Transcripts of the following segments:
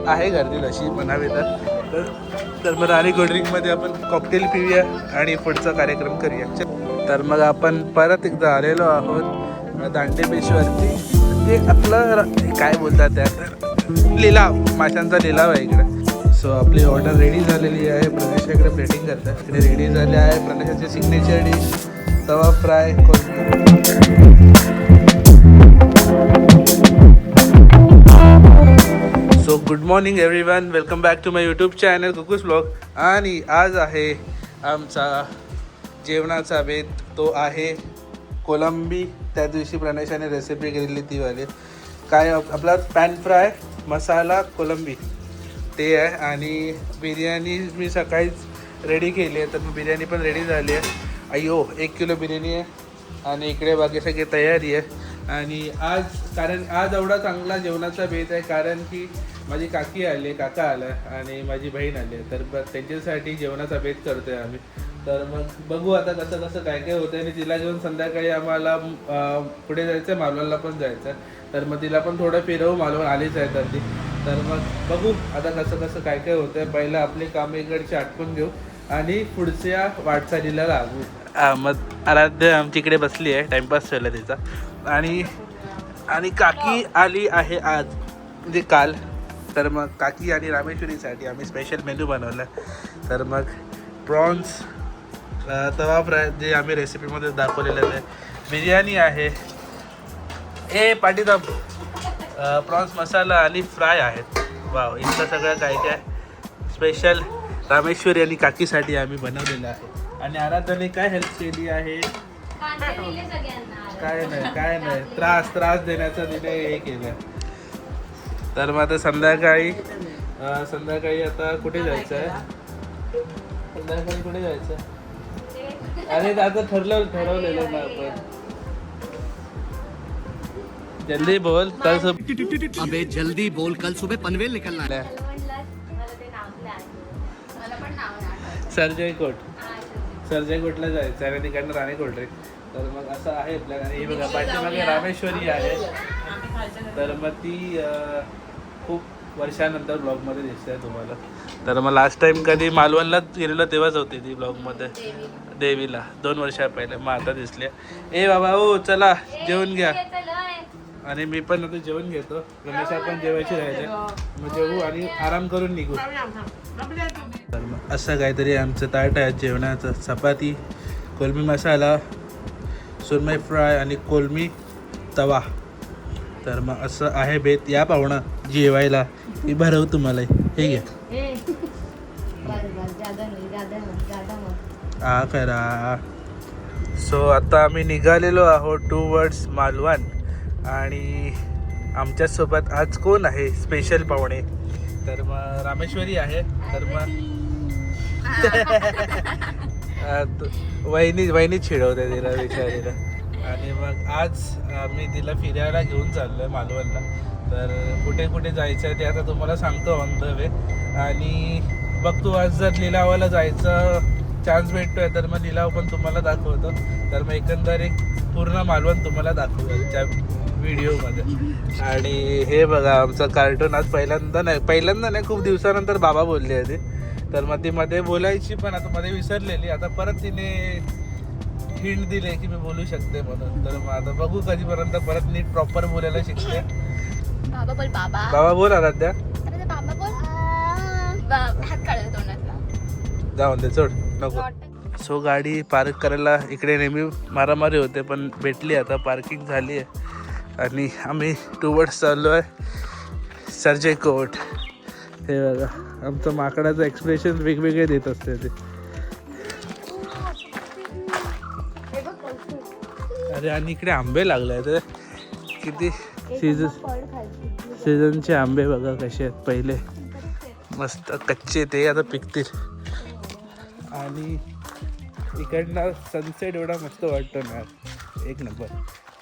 आहे गर्दी तशी म्हणावी तर मग राणी कोल्ड्रिंकमध्ये आपण कॉकटेल पिऊया आणि पुढचा कार्यक्रम करूया. तर मग आपण परत एकदा आलेलो आहोत दांडे बीचवरती. ते आपलं काय बोलतात त्या लिलाव, माशांचा लिलाव आहे इकडे. सो आपली ऑर्डर रेडी झालेली आहे. प्रदेश इकडे प्लेटिंग करतात. इकडे रेडी झाले आहे प्रदेशाची signature dish tawa fry so good morning everyone, welcome back to my YouTube channel Kuku's blog. आणि आज आहे आमचा जेवणाचा बेत. तो आहे कोलंबी. त्या दिवशी प्रणेशाने रेसिपी केलेली ती वाली काय आपला पॅन फ्राय मसाला कोलंबी ते आहे. आणि बिर्याणी मी सकाळीच रेडी केली आहे, तर मग बिर्याणी पण रेडी झाली आहे. अय्यो 1 किलो बिर्याणी आहे. आणि इकडे बाकी सगळी तयारी आहे. आणि आज एवढा चांगला जेवणाचा बेत आहे कारण की माझी काकी आली, काका आला आणि माझी बहीण आली, तर त्यांच्यासाठी जेवणाचा बेत करतोय आम्ही. तर मग बघू आता कसं काय होतं. आणि तिला घेऊन संध्याकाळी आम्हाला पुढे जायचं आहे, मालवणला पण जायचं आहे. तर मग तिला पण थोडं फिरवू, मालवण आलीच आहे तर ती. तर मग बघू आता कसं काय होतं आहे. पहिलं आपली कामं इकडची आटपून घेऊ आणि पुढच्या वाटचालीला लागू. मग आराध्य आमची इकडे बसली आहे, टाइमपास ठेवला तिचा. आणि काकी आली आहे आज, म्हणजे काल. तर मग काकी आणि रामेश्वरीसाठी आम्ही स्पेशल मेनू बनवला. तर मग प्रॉन्स तवा फ्राय जे आम्ही रेसिपीमध्ये दाखवलेलं आहे, बिर्याणी आहे, पाटीदाब प्रॉन्स मसाला आणि फ्राय आहेत. वाव, इतकं सगळं काय स्पेशल रामेश्वरी आणि काकीसाठी आम्ही बनवलेलं आहे. आणि आराध्याने काय हेल्प केली आहे? काय नाही त्रास देण्याचं तिने हे केलं. तर मग आता संध्याकाळी आता कुठे जायचं आहे? संध्याकाळी कुठे जायचं? अरे आता ठरवलेलं ना आपण. जल्दी बोल. अबे जल्दी बोल, कल सुबह पनवेल निकलना है. सर्जय कोटला जायचं आहे आणि तिकडनं राणी कोल्ड्रिंक. तर मग असं आहे प्लॅन. आणि हे बघा पाठीमागे रामेश्वरी आहे. तर मग ती खूप वर्षानंतर ब्लॉगमध्ये दिसते तुम्हाला. तर मग लास्ट टाइम कधी मालवणला गेलेलो तेव्हाच होती ती ब्लॉगमध्ये, देवीला 2 वर्षा पहिले. मग आता दिसले. ए बाबा ओ चला जेवण घ्या. आणि मी पण आता जेवण घेतो. रमेशा पण जेवायची राहिले. मग जेवू आणि आराम करून निघू. तर मग असं काहीतरी आमचं ताट आहे जेवणाचं. चपाती, कोलमी मसाला, सुरमई फ्राय आणि कोलमी तवा. तर मग असं आहे बेत. या पाहुणा जेवायला. मी भरवू तुम्हाला. हे घ्या. हा करा. सो आता आम्ही निघालेलो आहोत टुवर्ड्स मालवण. आणि आमच्यासोबत आज कोण आहे स्पेशल पाहुणे? तर मग रामेश्वरी आहे. तर मग वहिनी चिडवते तिला विचारायला. आणि मग आज मी तिला फिरायला घेऊन चाललो आहे मालवणला. तर कुठे जायचं आहे ते आता तुम्हाला सांगतो ऑन द वे. आणि बघतो आज जर लिलावाला जायचं चान्स भेटतोय तर मग लिलाव पण तुम्हाला दाखवतो. तर मग एकंदरीत पूर्ण मालवण तुम्हाला दाखवतो त्या व्हिडिओमध्ये. आणि हे बघा आमचं कार्टून आज पहिल्यांदा नाही खूप दिवसानंतर बाबा बोलले होते. तर मग ती मध्ये बोलायची पण आता मध्ये विसरलेली. आता परत तिने हिंट दिले की मी बोलू शकते म्हणून. तर मग आता बघू कधीपर्यंत परत नीट प्रॉपर बोलायला शिकते. बाबा बोल. बाबा बोल आराध्या. बाबा बोल. हात काढ तोंडातला. जाऊन दे सोड नको. सो गाडी पार्क करायला इकडे नेहमी मारामारी होते पण भेटली. आता पार्किंग झाली आहे. आणि आम्ही टुवर्ड्स चाललो आहे सर्जय कोट. हे बघा आमचं माकडाचं एक्सप्रेशन वेगवेगळे देत असते ते. अरे आणि इकडे आंबे लागले आहेत. किती सीझनचे आंबे बघा कसे आहेत. पहिले मस्त कच्चे, ते आता पिकतील. आणि इकडनं सनसेट एवढा मस्त वाटतो ना, एक नंबर.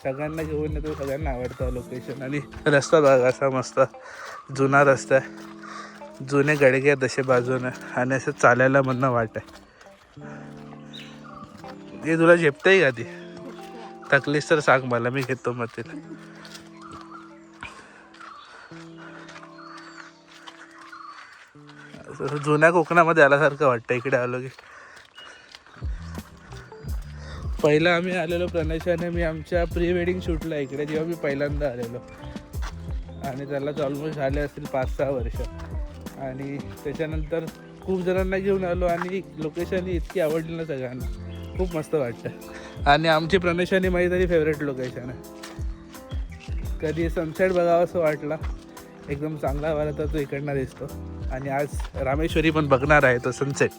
सगळ्यांना घेऊन येतो, सगळ्यांना आवडतं लोकेशन. आणि रस्ता बघा असा मस्त जुना रस्ता आहे. जुने गडगे आहेत असे बाजूने आणि असं चालायला म्हणणं वाट आहे. हे तुला झेपतंय का ती? थकलीस तर सांग मला, मी घेतो मग तिला. जुन्या कोकणामध्ये आल्यासारखं वाटतं इकडे आलो की. पहिलं आम्ही आलेलो प्रणयशाने मी आमच्या प्री वेडिंग शूटला इकडे, जेव्हा मी पहिल्यांदा आलेलो, आणि त्यालाच ऑलमोस्ट झाले असतील 5-6 वर्ष. आणि त्याच्यानंतर खूप जणांना घेऊन आलो आणि लोकेशन इतकी आवडली ना सगळ्यांना, खूप मस्त वाटतं. आणि आमची प्रणयशाने माझी तरी फेवरेट लोकेशन आहे. कधी सनसेट बघावं असं वाटला एकदम चांगला वाला तर तो इकडनं दिसतो. आणि आज रामेश्वरी पण बघणार आहे तो सनसेट.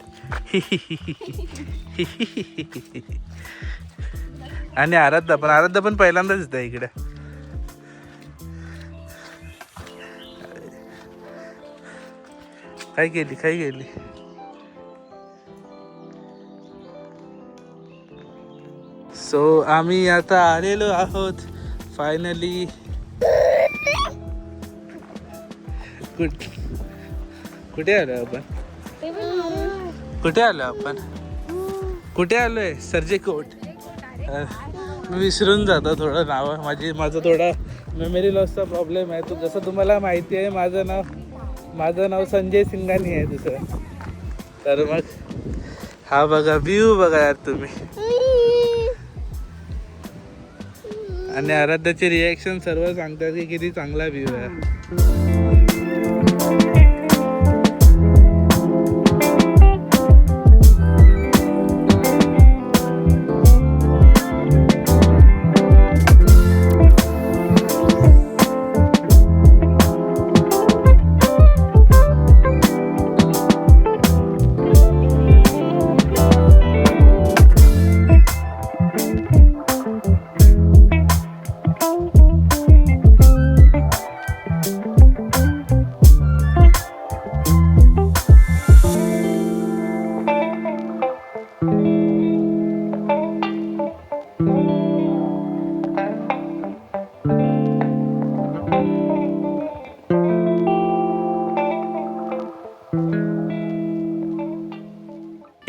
आणि आराध्या पण पहिल्यांदाच येतं इकडे. काय गेली सो आम्ही आता आलेलो आहोत फायनली. कुठे आलो आपण कुठे आलोय? सर्जेकोट. मी विसरून जातो थोडं नाव, माझं थोडा मेमरी लॉसचा प्रॉब्लेम आहे. तो जसं तुम्हाला माहिती आहे माझं नाव संजय सिंगानी आहे दुसरं. तर मग हा बघा व्ह्यू बघा यार तुम्ही. आणि आराध्याचे रिॲक्शन सर्व सांगतात की किती चांगला व्ह्यू आहे.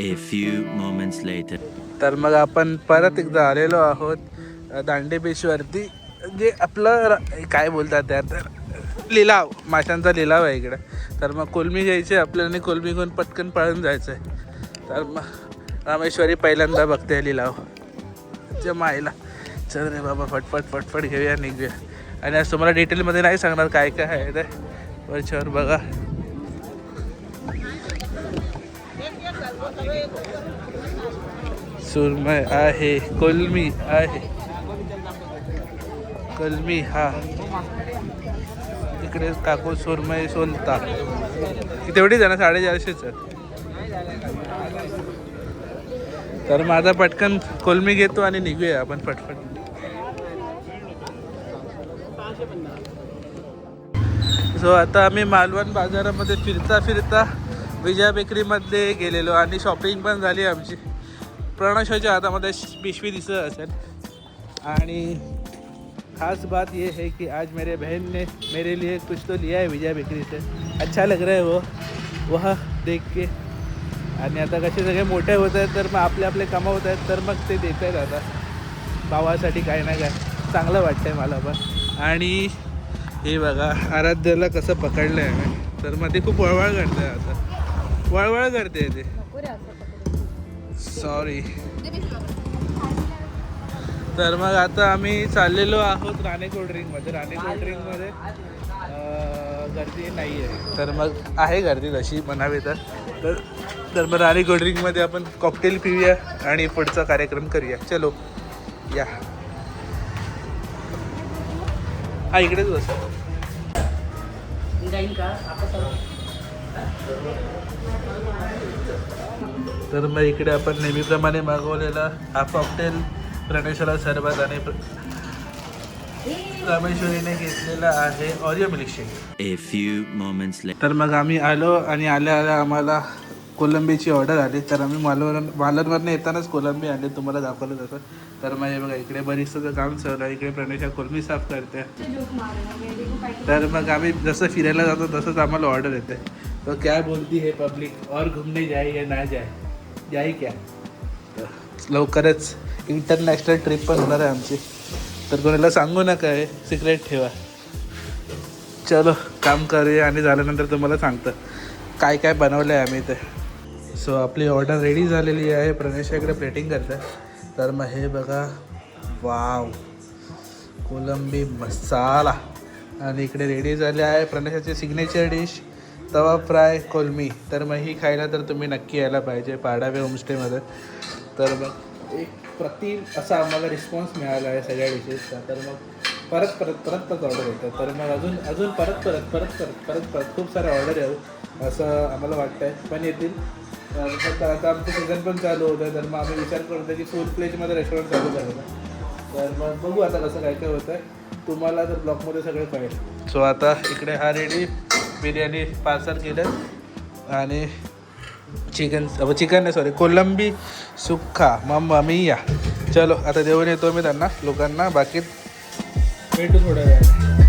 A few moments later. तर मग आपण परत एकदा आलेलो आहोत दांडे बीचवरती. जे आपलं काय बोलतात त्यात, लिलाव, माशांचा लिलाव आहे इकडे. तर मग कोलमी घ्यायची आपल्याला आणि कोलमी घेऊन पटकन पळून जायचं आहे. तर मग रामेश्वरी पहिल्यांदा बघते लिलाव. जे मायला चल रे बाबा फटफट घेऊया निघूया. आणि आज तुम्हाला डिटेलमध्ये नाही सांगणार काय काय आहे ते, वरच्यावर बघा. सुरमई आहे, कोलमी आहे. कोलमी हा इकडे काकू सुरमई सोलता. तेवढीच आहे ना, 450 आहे. तर माझा पटकन कोलमी घेतो आणि निघूया आपण फटफट. सो आता आम्ही मालवण बाजारामध्ये फिरता विजया बेकरीमध्ये गेलेलो आणि शॉपिंग पण झाली आमची. प्रणशाच्या हातामध्ये पिशवी दिसत असेल. आणि खास बात ये है कि आज मेरे बहन ने मेरे लिए कुछ तो लिया है विजया बेकरी से. अच्छा लग रहा है वह देख के. आणि आता कसे सगळे मोठे होत आहेत तर मग आपले कमावत आहेत तर मग ते देत आहेत आता भावासाठी काय ना काय. चांगलं वाटतं आहे मला पण. आणि हे बघा आराध्याला कसं पकडलं आहे तर मग ते खूप वळवळ करते आता. वळवळ करते ते. सॉरी. तर मग आता आम्ही चाललेलो आहोत राणे कोल्ड्रिंकमध्ये. राणे कोल्ड्रिंकमध्ये गर्दी नाही आहे. तर मग आहे गर्दी तशी म्हणावी तर मग राणे कोल्ड्रिंकमध्ये आपण कॉकटेल पिऊया आणि पुढचा कार्यक्रम करूया. चलो या. हा इकडेच बस. तर मग इकडे आपण नेहमीप्रमाणे मागवलेला हा कॉकटेल, प्रणेशाला सरबत आणि रामेश्वरीने घेतलेला आहे Oreo milkshake. A few moments later. तर मग आम्ही आलो आणि आल्या आम्हाला कोलंबीची ऑर्डर आली. तर आम्ही मालवणवरनं येतानाच कोलंबी आणली, तुम्हाला दाखवलं तसं. तर मग हे बघा इकडे बरीचसं काम चालू आहे. इकडे प्रणेशा कोलंबी साफ करते. तर मग आम्ही जसं फिरायला जातो तसंच आम्हाला ऑर्डर येते. तो क्या बोलती है पब्लिक, और घूमने जाए या ना जाए क्या. लवकरच इंटरनॅशनल ट्रिप पण होणार आहे आमची. तर कोणाला सांगू नका, आहे सिक्रेट ठेवा. चलो काम करूया आणि झाल्यानंतर तुम्हाला सांगतं. काय काय बनवलं आहे आम्ही ते. सो आपली ऑर्डर रेडी झालेली आहे. प्रणेशाकडे प्लेटिंग करतं. तर मग हे बघा, वाव, कोलंबी मसाला. आणि इकडे रेडी झाले आहे प्रणेशाची सिग्नेचर डिश तवा फ्राय कोलमी. तर मग ही खायला तर तुम्ही नक्की यायला पाहिजे पाडावे होमस्टेमध्ये. तर मग एक प्रतिम असा आम्हाला रिस्पॉन्स मिळाला आहे सगळ्या डिशेसचा. तर मग परत ऑर्डर येतात. तर मग अजून परत खूप सारे ऑर्डर येऊ असं आम्हाला वाटतं आहे. पण येतील. तर आता आमचं सीझन पण चालू होतं. तर मग आम्ही विचार करतो की फुल प्लेजमध्ये रेस्टॉरंट चालू करायला. तर मग बघू आता कसं काय काय होतं आहे. तुम्हाला तर ब्लॉगमध्ये सगळं कळेल. सो आता इकडे हा रेडी बिर्याणी पार्सल केलं आणि चिकन नाही सॉरी कोलंबी सुक्खा मम्मा मिया. चलो आता देऊन येतो मी त्यांना लोकांना. बाकी भेटू थोड्या वेळाने.